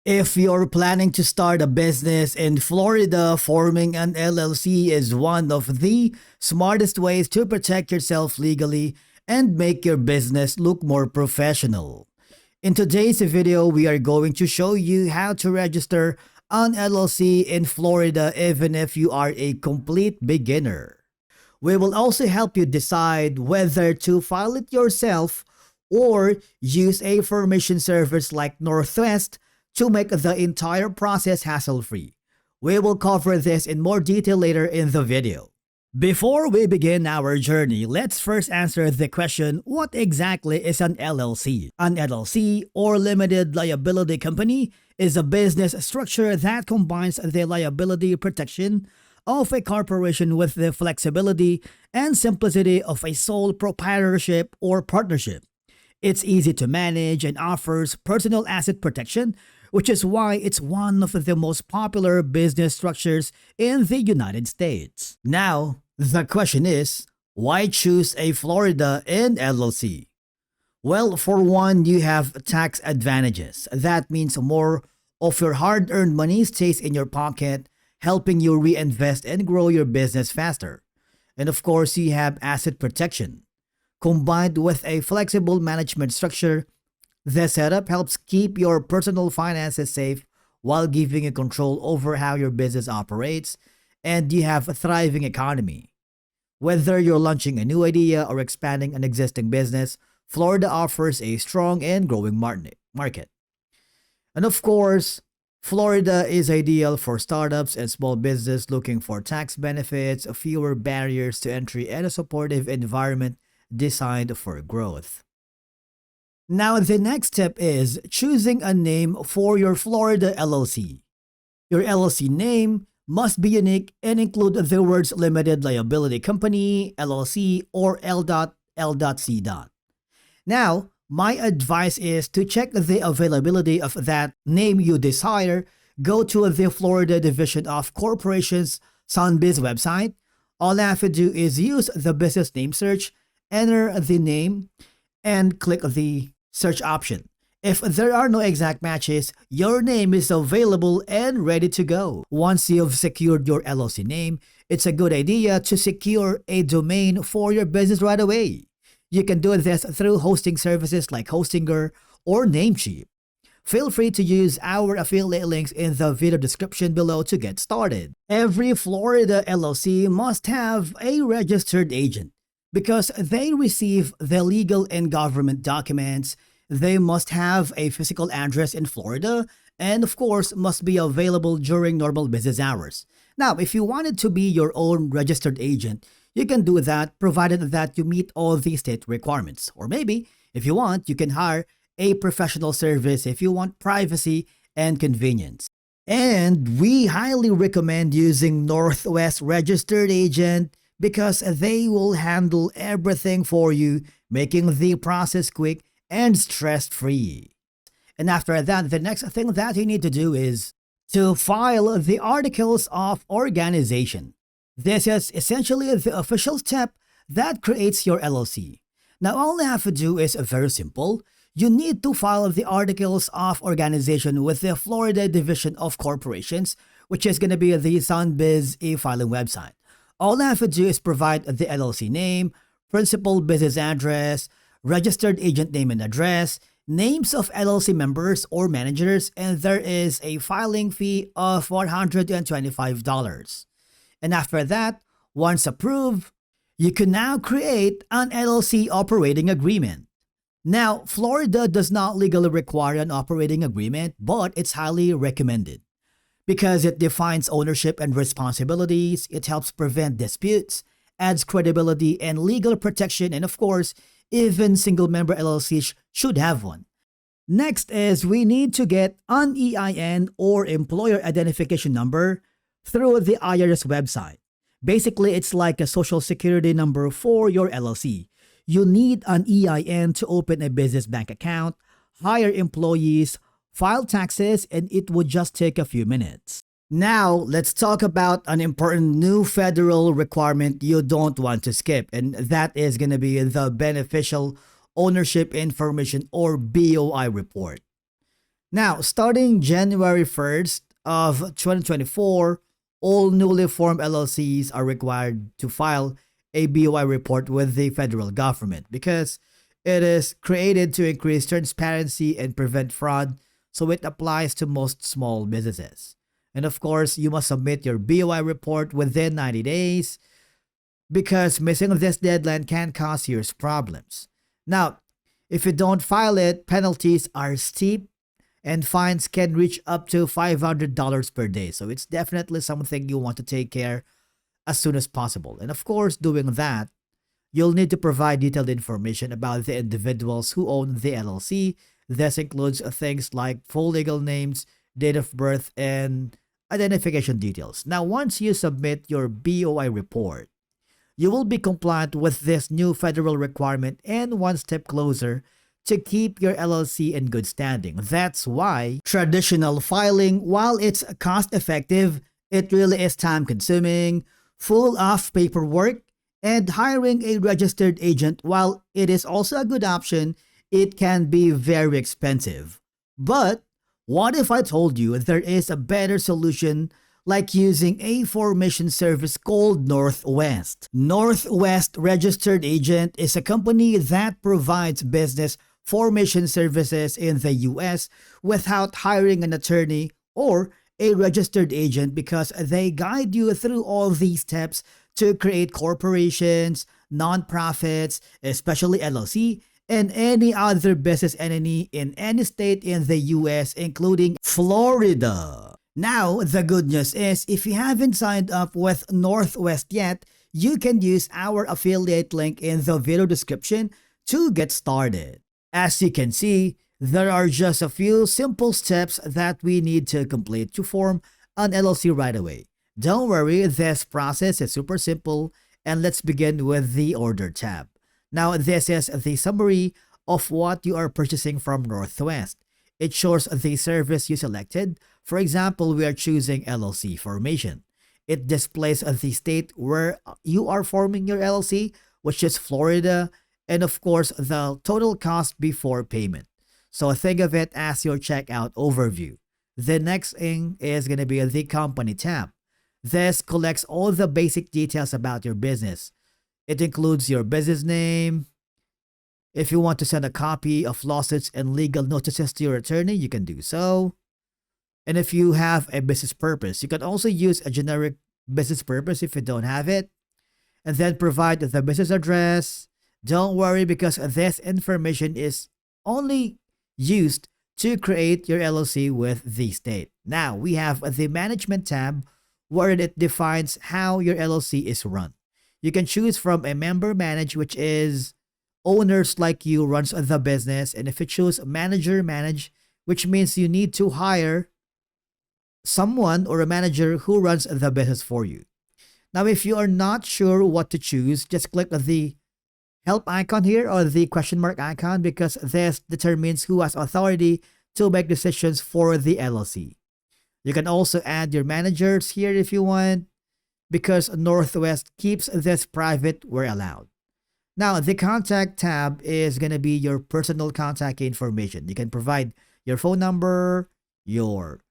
If you're planning to start a business in Florida, forming an LLC is one of the smartest ways to protect yourself legally and make your business look more professional. In today's video, we are going to show you how to register an LLC in Florida even if you are a complete beginner. We will also help you decide whether to file it yourself or use a formation service like Northwest to make the entire process hassle-free. We will cover this in more detail later in the video. Before we begin our journey, let's first answer the question, what exactly is an LLC? An LLC, or Limited Liability Company, is a business structure that combines the liability protection of a corporation with the flexibility and simplicity of a sole proprietorship or partnership. It's easy to manage and offers personal asset protection, which is why it's one of the most popular business structures in the United States. Now, the question is, why choose a Florida LLC? Well, for one, you have tax advantages. That means more of your hard-earned money stays in your pocket, helping you reinvest and grow your business faster. And of course, you have asset protection. Combined with a flexible management structure, the setup helps keep your personal finances safe while giving you control over how your business operates, and you have a thriving economy. Whether you're launching a new idea or expanding an existing business, Florida offers a strong and growing market. And of course, Florida is ideal for startups and small business looking for tax benefits, fewer barriers to entry, and a supportive environment designed for growth. Now, the next step is choosing a name for your Florida LLC. Your LLC name must be unique and include the words Limited Liability Company, LLC, or L.C. Now, my advice is to check the availability of that name you desire. Go to the Florida Division of Corporations Sunbiz website. All I have to do is use the business name search, enter the name, and click the search option. If there are no exact matches, your name is available and ready to go. Once you've secured your LLC name, it's a good idea to secure a domain for your business right away. You can do this through hosting services like Hostinger or Namecheap. Feel free to use our affiliate links in the video description below to get started. Every Florida LLC must have a registered agent. Because they receive the legal and government documents, they must have a physical address in Florida and of course must be available during normal business hours. Now, if you wanted to be your own registered agent, you can do that provided that you meet all the state requirements. Or maybe, if you want, you can hire a professional service if you want privacy and convenience. And we highly recommend using Northwest Registered Agent because they will handle everything for you, making the process quick and stress-free. And after that, the next thing that you need to do is to file the Articles of Organization. This is essentially the official step that creates your LLC. Now, all you have to do is very simple. You need to file the Articles of Organization with the Florida Division of Corporations, which is going to be the Sunbiz e-filing website. All I have to do is provide the LLC name, principal business address, registered agent name and address, names of LLC members or managers, and there is a filing fee of $125. And after that, once approved, you can now create an LLC operating agreement. Now, Florida does not legally require an operating agreement, but it's highly recommended. Because it defines ownership and responsibilities, it helps prevent disputes, adds credibility and legal protection, and of course, even single-member LLCs should have one. Next is we need to get an EIN or Employer Identification Number through the IRS website. Basically, it's like a social security number for your LLC. You need an EIN to open a business bank account, hire employees, file taxes, and it would just take a few minutes. Now, let's talk about an important new federal requirement you don't want to skip, and that is going to be the Beneficial Ownership Information or BOI report. Now, starting January 1st of 2024, all newly formed LLCs are required to file a BOI report with the federal government because it is created to increase transparency and prevent fraud, so it applies to most small businesses. And of course, you must submit your BOI report within 90 days because missing this deadline can cause serious problems. Now, if you don't file it, penalties are steep and fines can reach up to $500 per day. So it's definitely something you want to take care as soon as possible. And of course, doing that, you'll need to provide detailed information about the individuals who own the LLC. This includes things like full legal names, date of birth, and identification details. Now, once you submit your BOI report, you will be compliant with this new federal requirement and one step closer to keep your LLC in good standing. That's why traditional filing, while it's cost effective, it really is time consuming, full of paperwork, and hiring a registered agent, while it is also a good option, it can be very expensive. But what if I told you there is a better solution like using a formation service called Northwest? Northwest Registered Agent is a company that provides business formation services in the US without hiring an attorney or a registered agent because they guide you through all these steps to create corporations, nonprofits, especially LLC, and any other business entity in any state in the US, including Florida. Now, the good news is if you haven't signed up with Northwest yet, you can use our affiliate link in the video description to get started. As you can see, there are just a few simple steps that we need to complete to form an LLC right away. Don't worry, this process is super simple, and let's begin with the Order tab. Now, this is the summary of what you are purchasing from Northwest. It shows the service you selected. For example, we are choosing LLC formation. It displays the state where you are forming your LLC, which is Florida, and of course, the total cost before payment. So think of it as your checkout overview. The next thing is going to be the Company tab. This collects all the basic details about your business. It includes your business name. If you want to send a copy of lawsuits and legal notices to your attorney, you can do so. And if you have a business purpose, you can also use a generic business purpose if you don't have it. And then provide the business address. Don't worry because this information is only used to create your LLC with the state. Now, we have the Management tab where it defines how your LLC is run. You can choose from a member manage, which is owners like you runs the business. And if you choose manager manage, which means you need to hire someone or a manager who runs the business for you. Now, if you are not sure what to choose, just click the help icon here or the question mark icon because this determines who has authority to make decisions for the LLC. You can also add your managers here if you want because Northwest keeps this private where allowed. Now, the Contact tab is going to be your personal contact information. You can provide your phone number, your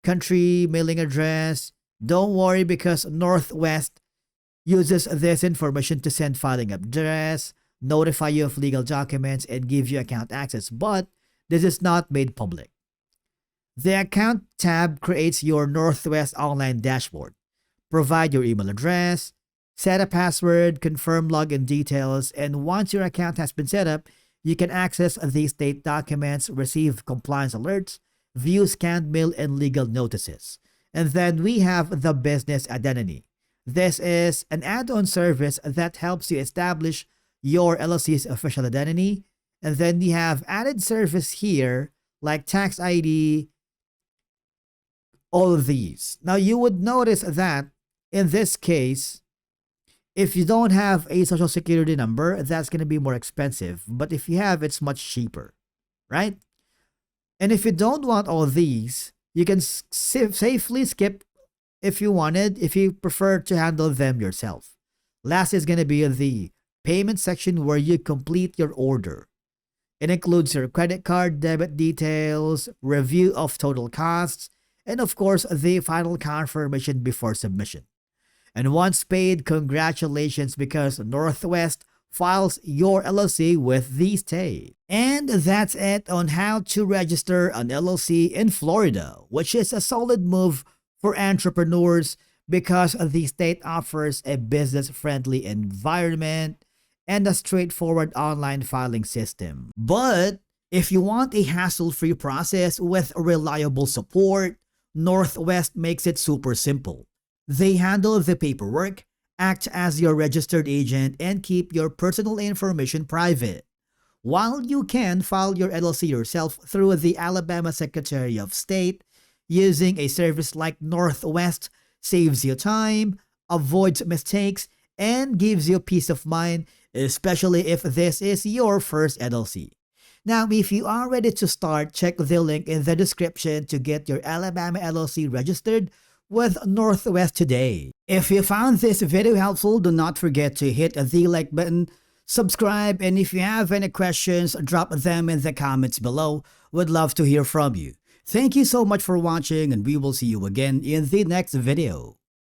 country, mailing address. Don't worry because Northwest uses this information to send filing address, notify you of legal documents, and give you account access, but this is not made public. The Account tab creates your Northwest online dashboard. Provide your email address, set a password, confirm login details, and once your account has been set up, you can access the state documents, receive compliance alerts, view scanned mail, and legal notices. And then we have the Business Identity. This is an add-on service that helps you establish your LLC's official identity. And then you have added service here like tax ID, all of these. Now you would notice that in this case, if you don't have a social security number, that's going to be more expensive. But if you have, it's much cheaper, right? And if you don't want all these, you can safely skip if you wanted, if you prefer to handle them yourself. Last is going to be the payment section where you complete your order. It includes your credit card debit details, review of total costs, and of course, the final confirmation before submission. And once paid, congratulations because Northwest files your LLC with the state. And that's it on how to register an LLC in Florida, which is a solid move for entrepreneurs because the state offers a business-friendly environment and a straightforward online filing system. But if you want a hassle-free process with reliable support, Northwest makes it super simple. They handle the paperwork, act as your registered agent, and keep your personal information private. While you can file your LLC yourself through the Alabama Secretary of State, using a service like Northwest saves you time, avoids mistakes, and gives you peace of mind, especially if this is your first LLC. Now, if you are ready to start, check the link in the description to get your Alabama LLC registered with Northwest today. If you found this video helpful, do not forget to hit the like button, subscribe, and if you have any questions, drop them in the comments below. Would love to hear from you. Thank you so much for watching, and we will see you again in the next video.